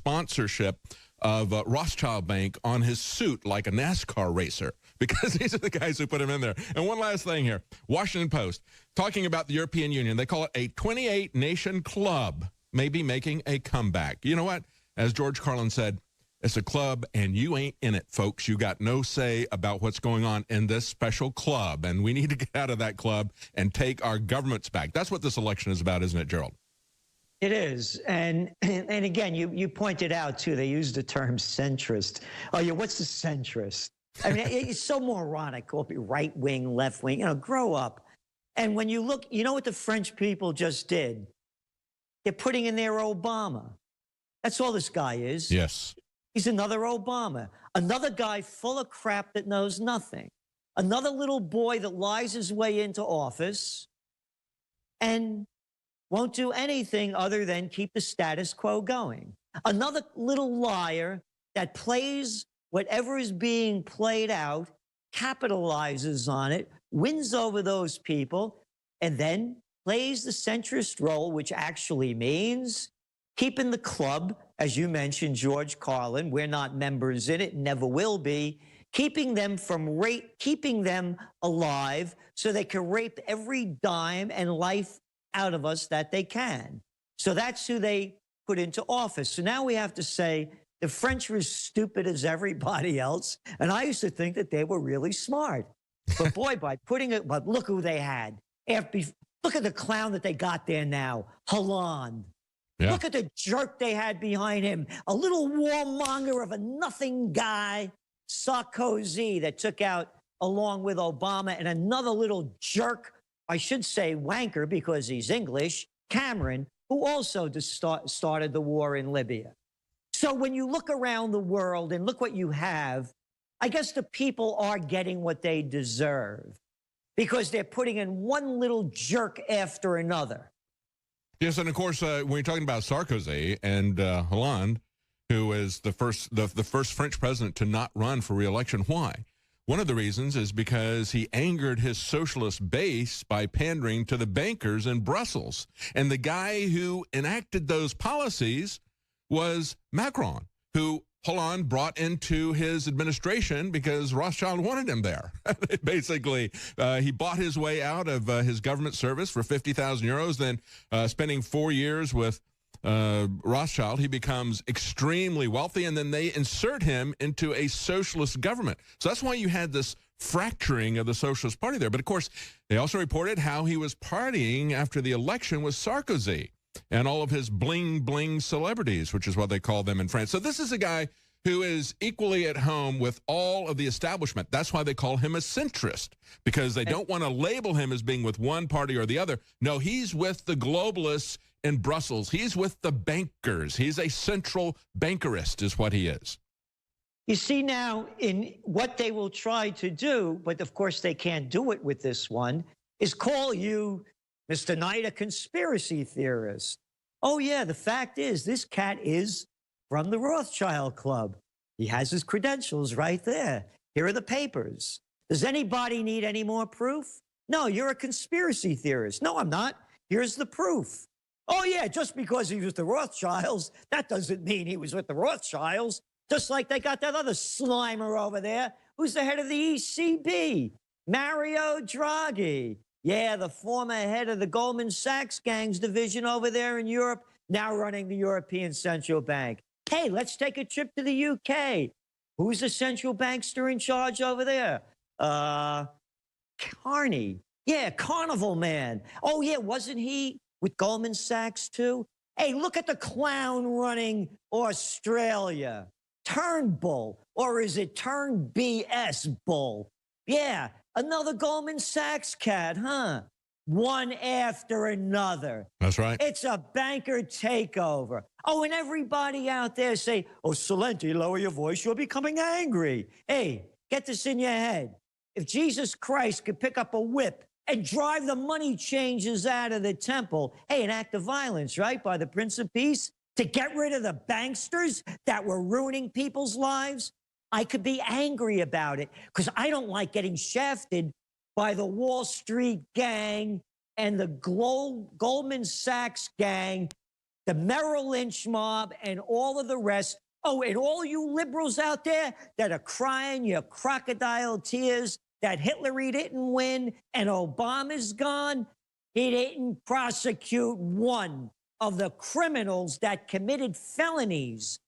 sponsorship of Rothschild Bank on his suit like a NASCAR racer, because these are the guys who put him in there. And one last thing here, Washington Post, talking about the European Union. They call it a 28-nation club, maybe making a comeback. You know what? As George Carlin said, it's a club, and you ain't in it, folks. You got no say about what's going on in this special club, and we need to get out of that club and take our governments back. That's what this election is about, isn't it, Gerald? It is. And again, you pointed out, too, they used the term centrist. Oh, yeah, what's the centrist? I mean, it's so moronic. Call it right wing, left wing. You know, grow up. And when you look, you know what the French people just did? They're putting in their Obama. That's all this guy is. Yes. He's another Obama, another guy full of crap that knows nothing, another little boy that lies his way into office and won't do anything other than keep the status quo going. Another little liar that plays whatever is being played out, capitalizes on it, wins over those people, and then plays the centrist role, which actually means keeping the club, as you mentioned, George Carlin, we're not members in it, never will be, keeping them alive so they can rape every dime and life out of us that they can. So that's who they put into office. So now we have to say the French were as stupid as everybody else, and I used to think that they were really smart. But boy, but look who they had. Look at the clown that they got there now, Hollande. Yeah. Look at the jerk they had behind him, a little warmonger of a nothing guy, Sarkozy, that took out, along with Obama, and another little jerk, I should say wanker because he's English, Cameron, who also started the war in Libya. So when you look around the world and look what you have, I guess the people are getting what they deserve because they're putting in one little jerk after another. Yes, and of course, when you're talking about Sarkozy and Hollande, who is the first French president to not run for re-election, why? One of the reasons is because he angered his socialist base by pandering to the bankers in Brussels. And the guy who enacted those policies was Macron, who Hollande brought into his administration because Rothschild wanted him there. Basically, he bought his way out of his government service for 50,000 euros. Then spending 4 years with Rothschild, he becomes extremely wealthy, and then they insert him into a socialist government. So that's why you had this fracturing of the Socialist Party there. But of course, they also reported how he was partying after the election with Sarkozy and all of his bling-bling celebrities, which is what they call them in France. So this is a guy who is equally at home with all of the establishment. That's why they call him a centrist, because they don't want to label him as being with one party or the other. No, he's with the globalists in Brussels. He's with the bankers. He's a central bankerist is what he is. You see now in what they will try to do, but of course they can't do it with this one, is call you, Mr. Knight, a conspiracy theorist. Oh, yeah, the fact is this cat is from the Rothschild Club. He has his credentials right there. Here are the papers. Does anybody need any more proof? No, you're a conspiracy theorist. No, I'm not. Here's the proof. Oh, yeah, just because he was the Rothschilds, that doesn't mean he was with the Rothschilds. Just like they got that other Slimer over there who's the head of the ECB, Mario Draghi. Yeah, the former head of the Goldman Sachs gangs division over there in Europe, now running the European Central Bank. Hey, let's take a trip to the UK. Who's the central bankster in charge over there? Carney. Yeah, Carnival Man. Oh, yeah, wasn't he with Goldman Sachs too? Hey, look at the clown running Australia. Turnbull, or is it Turn BS Bull? Yeah, another Goldman Sachs cat, huh? One after another. That's right. It's a banker takeover. Oh, and everybody out there say, oh, Celente, lower your voice, you're becoming angry. Hey, get this in your head. If Jesus Christ could pick up a whip and drive the money changers out of the temple, hey, an act of violence, right, by the Prince of Peace, to get rid of the banksters that were ruining people's lives, I could be angry about it because I don't like getting shafted by the Wall Street gang and the Goldman Sachs gang the Merrill Lynch mob, and all of the rest. Oh, and all you liberals out there that are crying your crocodile tears that Hitler didn't win and Obama's gone, he didn't prosecute one of the criminals that committed felonies,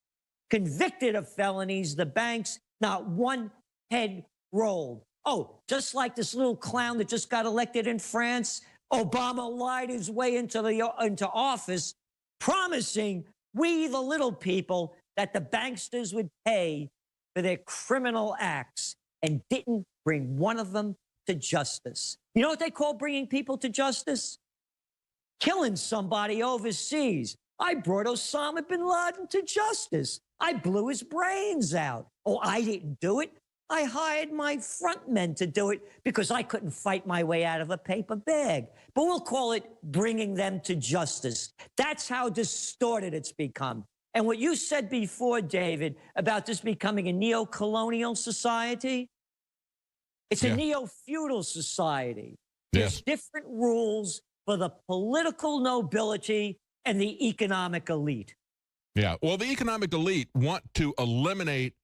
convicted of felonies, the banks, not one head rolled. Oh, just like this little clown that just got elected in France, Obama lied his way into office, promising we, the little people, that the banksters would pay for their criminal acts, and didn't bring one of them to justice. You know what they call bringing people to justice? Killing somebody overseas. I brought Osama bin Laden to justice. I blew his brains out. Oh, I didn't do it. I hired my front men to do it because I couldn't fight my way out of a paper bag. But we'll call it bringing them to justice. That's how distorted it's become. And what you said before, David, about this becoming a neo-colonial society, it's a neo-feudal society. There's different rules for the political nobility and the economic elite. Yeah, well, the economic elite want to eliminate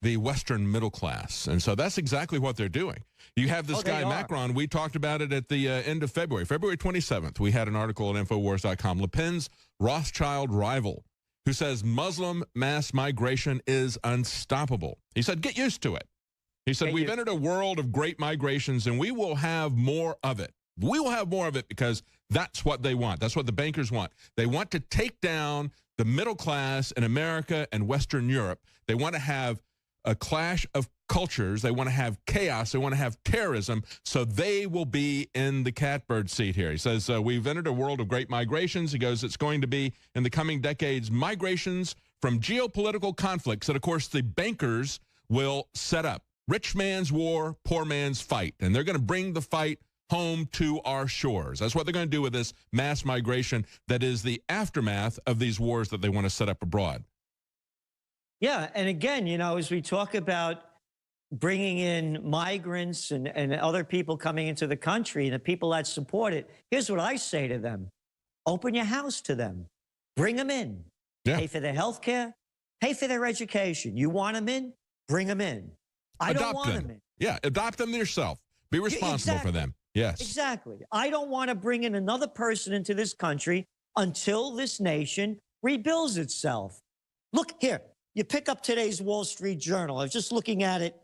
the Western middle class. And so that's exactly what they're doing. You have this guy, Macron. We talked about it at the end of February. February 27th, we had an article at Infowars.com. Le Pen's Rothschild rival, who says Muslim mass migration is unstoppable. He said, get used to it. He said, we've entered a world of great migrations, and we will have more of it. We will have more of it because that's what they want. That's what the bankers want. They want to take down the middle class in America and Western Europe. They want to have a clash of cultures. They want to have chaos. They want to have terrorism. So they will be in the catbird seat here. He says, we've entered a world of great migrations. He goes, it's going to be, in the coming decades, migrations from geopolitical conflicts that, of course, the bankers will set up. Rich man's war, poor man's fight. And they're going to bring the fight home to our shores. That's what they're going to do with this mass migration that is the aftermath of these wars that they want to set up abroad. Yeah, and again, you know, as we talk about bringing in migrants and other people coming into the country and the people that support it, here's what I say to them. Open your house to them. Bring them in. Yeah. Pay for their health care. Pay for their education. You want them in? Bring them in. I don't want them in. Yeah, adopt them yourself. Be responsible for them. Yes. Exactly. I don't want to bring in another person into this country until this nation rebuilds itself. Look here. You pick up today's Wall Street Journal. I was just looking at it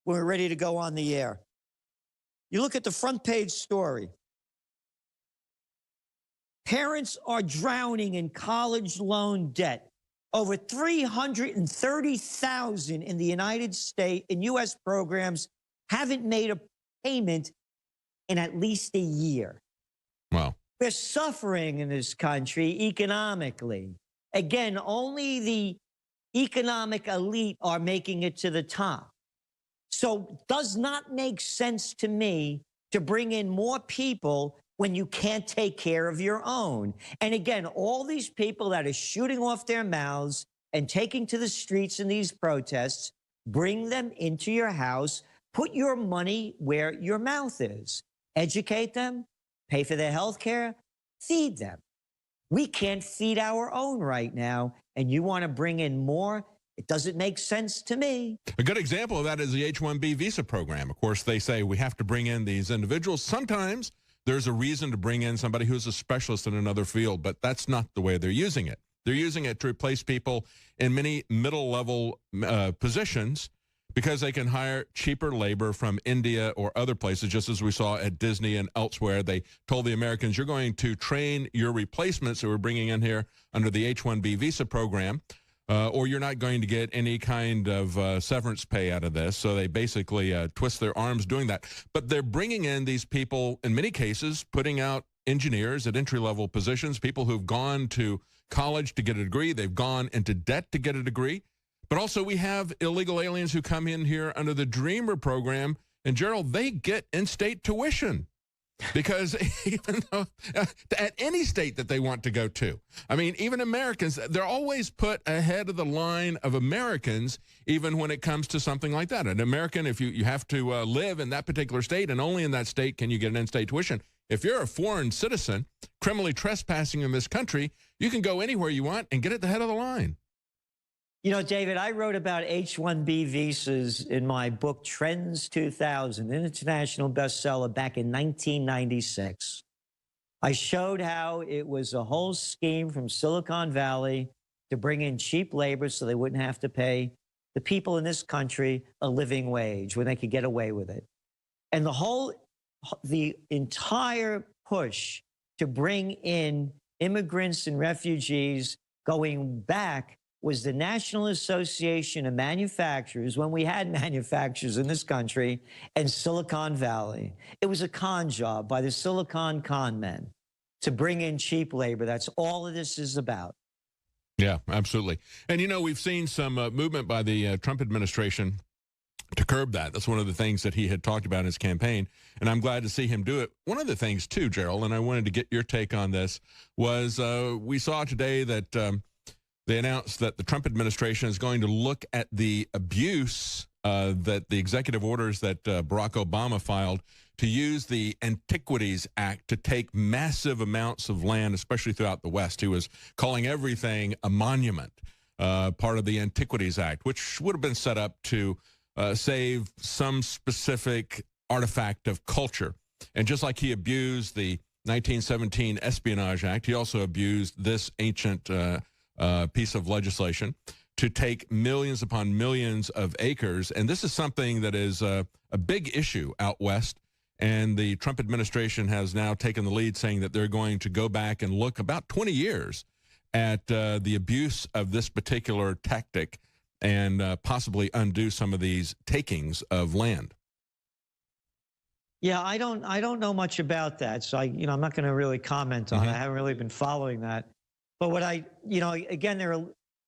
when we're ready to go on the air. You look at the front page story. Parents are drowning in college loan debt. Over 330,000 in the United States, in U.S. programs, haven't made a payment in at least a year. Wow. We're suffering in this country economically. Again, only the economic elite are making it to the top. So does not make sense to me to bring in more people when you can't take care of your own. And again, all these people that are shooting off their mouths and taking to the streets in these protests, bring them into your house, put your money where your mouth is. Educate them, pay for their health care, feed them. We can't feed our own right now, and you want to bring in more? It doesn't make sense to me. A good example of that is the H-1B visa program. Of course, they say we have to bring in these individuals. Sometimes there's a reason to bring in somebody who's a specialist in another field, but that's not the way they're using it. They're using it to replace people in many middle-level positions because they can hire cheaper labor from India or other places, just as we saw at Disney and elsewhere. They told the Americans, you're going to train your replacements that we're bringing in here under the H-1B visa program, or you're not going to get any kind of severance pay out of this. So they basically twist their arms doing that. But they're bringing in these people, in many cases, putting out engineers at entry-level positions, people who've gone to college to get a degree. They've gone into debt to get a degree. But also we have illegal aliens who come in here under the Dreamer program. And, Gerald, they get in-state tuition because even though at any state that they want to go to. I mean, even Americans, they're always put ahead of the line of Americans, even when it comes to something like that. An American, if you have to live in that particular state and only in that state can you get an in-state tuition. If you're a foreign citizen criminally trespassing in this country, you can go anywhere you want and get at the head of the line. You know, David, I wrote about H-1B visas in my book, Trends 2000, an international bestseller back in 1996. I showed how it was a whole scheme from Silicon Valley to bring in cheap labor so they wouldn't have to pay the people in this country a living wage when they could get away with it. And the entire push to bring in immigrants and refugees going back was the National Association of Manufacturers, when we had manufacturers in this country, and Silicon Valley. It was a con job by the Silicon con men to bring in cheap labor. That's all of this is about. Yeah, absolutely. And, you know, we've seen some movement by the Trump administration to curb that. That's one of the things that he had talked about in his campaign, and I'm glad to see him do it. One of the things, too, Gerald, and I wanted to get your take on this, was we saw today that they announced that the Trump administration is going to look at the abuse that the executive orders that Barack Obama filed to use the Antiquities Act to take massive amounts of land, especially throughout the West. He was calling everything a monument, part of the Antiquities Act, which would have been set up to save some specific artifact of culture. And just like he abused the 1917 Espionage Act, he also abused this ancient piece of legislation to take millions upon millions of acres. And this is something that is a big issue out west. And the Trump administration has now taken the lead, saying that they're going to go back and look about 20 years at the abuse of this particular tactic and possibly undo some of these takings of land. Yeah, I don't know much about that. So I'm not going to really comment on it. I haven't really been following that. But what again, there are,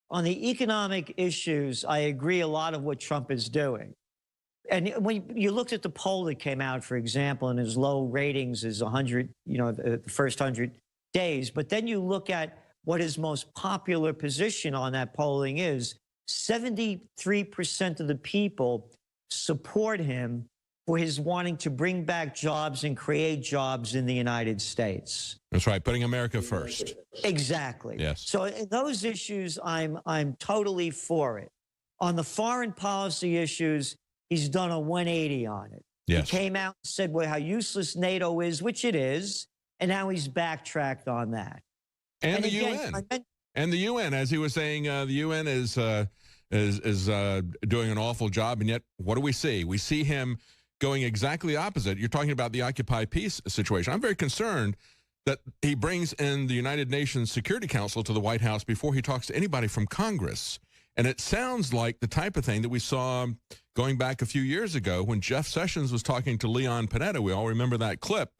on the economic issues, I agree a lot of what Trump is doing. And when you looked at the poll that came out, for example, and his low ratings is 100, the first 100 days. But then you look at what his most popular position on that polling is. 73% of the people support him for his wanting to bring back jobs and create jobs in the United States. That's right, putting America first. Exactly. Yes. So in those issues, I'm totally for it. On the foreign policy issues, he's done a 180 on it. Yes. He came out and said, well, how useless NATO is, which it is, and now he's backtracked on that. And the UN. And the UN, as he was saying, the UN is doing an awful job, and yet what do we see? We see him going exactly opposite. You're talking about the Occupy Peace situation. I'm very concerned that he brings in the United Nations Security Council to the White House before he talks to anybody from Congress. And it sounds like the type of thing that we saw going back a few years ago when Jeff Sessions was talking to Leon Panetta. We all remember that clip.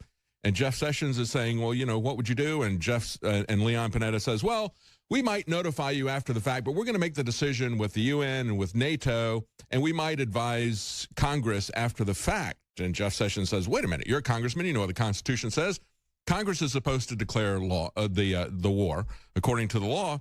And Jeff Sessions is saying, well, what would you do? And Leon Panetta says, well, we might notify you after the fact, but we're going to make the decision with the UN and with NATO, and we might advise Congress after the fact. And Jeff Sessions says, wait a minute, you're a congressman. You know what the Constitution says. Congress is supposed to declare the war according to the law.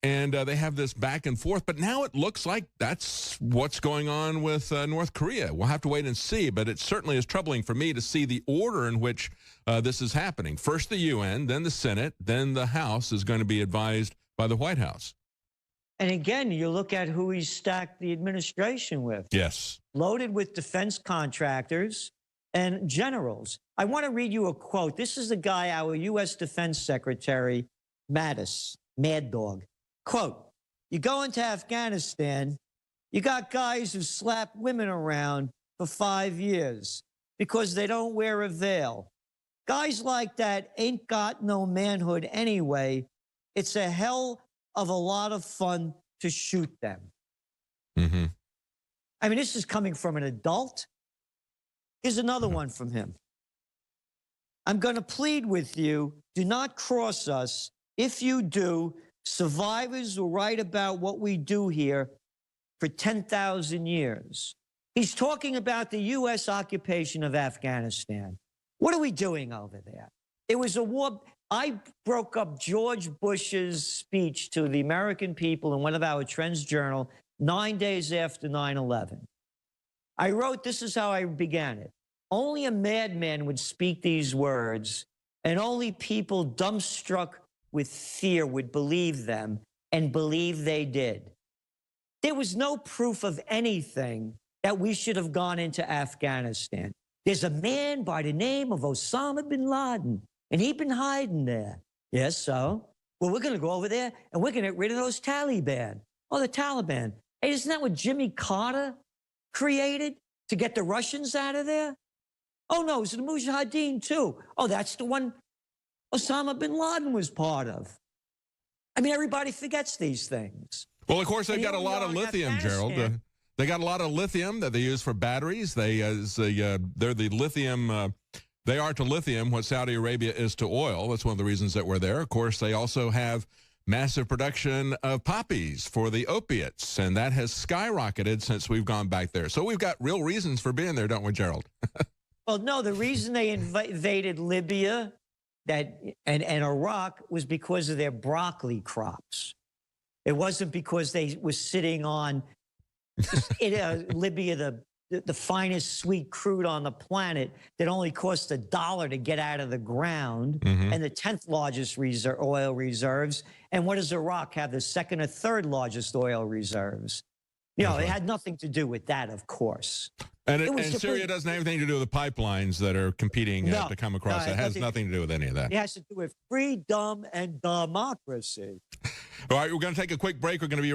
And they have this back and forth. But now it looks like that's what's going on with North Korea. We'll have to wait and see. But it certainly is troubling for me to see the order in which this is happening. First the UN, then the Senate, then the House is going to be advised by the White House. And again, you look at who he stacked the administration with. Yes. Loaded with defense contractors and generals. I want to read you a quote. This is the guy, our U.S. Defense Secretary, Mattis, Mad Dog. Quote, you go into Afghanistan, you got guys who slap women around for 5 years because they don't wear a veil. Guys like that ain't got no manhood anyway. It's a hell of a lot of fun to shoot them. Mm-hmm. I mean, this is coming from an adult. Here's another one from him. I'm going to plead with you, do not cross us. If you do, survivors will write about what we do here for 10,000 years. He's talking about the U.S. occupation of Afghanistan. What are we doing over there? It was a war. I broke up George Bush's speech to the American people in one of our Trends Journal 9 days after 9/11. I wrote, this is how I began it. Only a madman would speak these words, and only people dumbstruck with fear would believe them and believe they did. There was no proof of anything that we should have gone into Afghanistan. There's a man by the name of Osama bin Laden, and he'd been hiding there. Yes, so? Well, we're going to go over there, and we're going to get rid of those Taliban. Oh, the Taliban. Hey, isn't that what Jimmy Carter created to get the Russians out of there? Oh, no, it's the Mujahideen, too. Oh, that's the one Osama bin Laden was part of. I mean, everybody forgets these things. Well, of course, they've got a lot of lithium, Gerald. They got a lot of lithium that they use for batteries. They're the lithium. They are to lithium what Saudi Arabia is to oil. That's one of the reasons that we're there. Of course, they also have massive production of poppies for the opiates, and that has skyrocketed since we've gone back there. So we've got real reasons for being there, don't we, Gerald? Well, no, the reason they invaded Libya and Iraq was because of their broccoli crops. It wasn't because they were sitting on Libya, the finest sweet crude on the planet that only cost $1 to get out of the ground, and the 10th largest oil reserves. And what does Iraq have? The second or third largest oil reserves. You know, it had nothing to do with that, of course. And Syria doesn't have anything to do with the pipelines that are competing to come across. It has nothing to do with any of that. It has to do with freedom and democracy. All right, we're going to take a quick break. We're going to be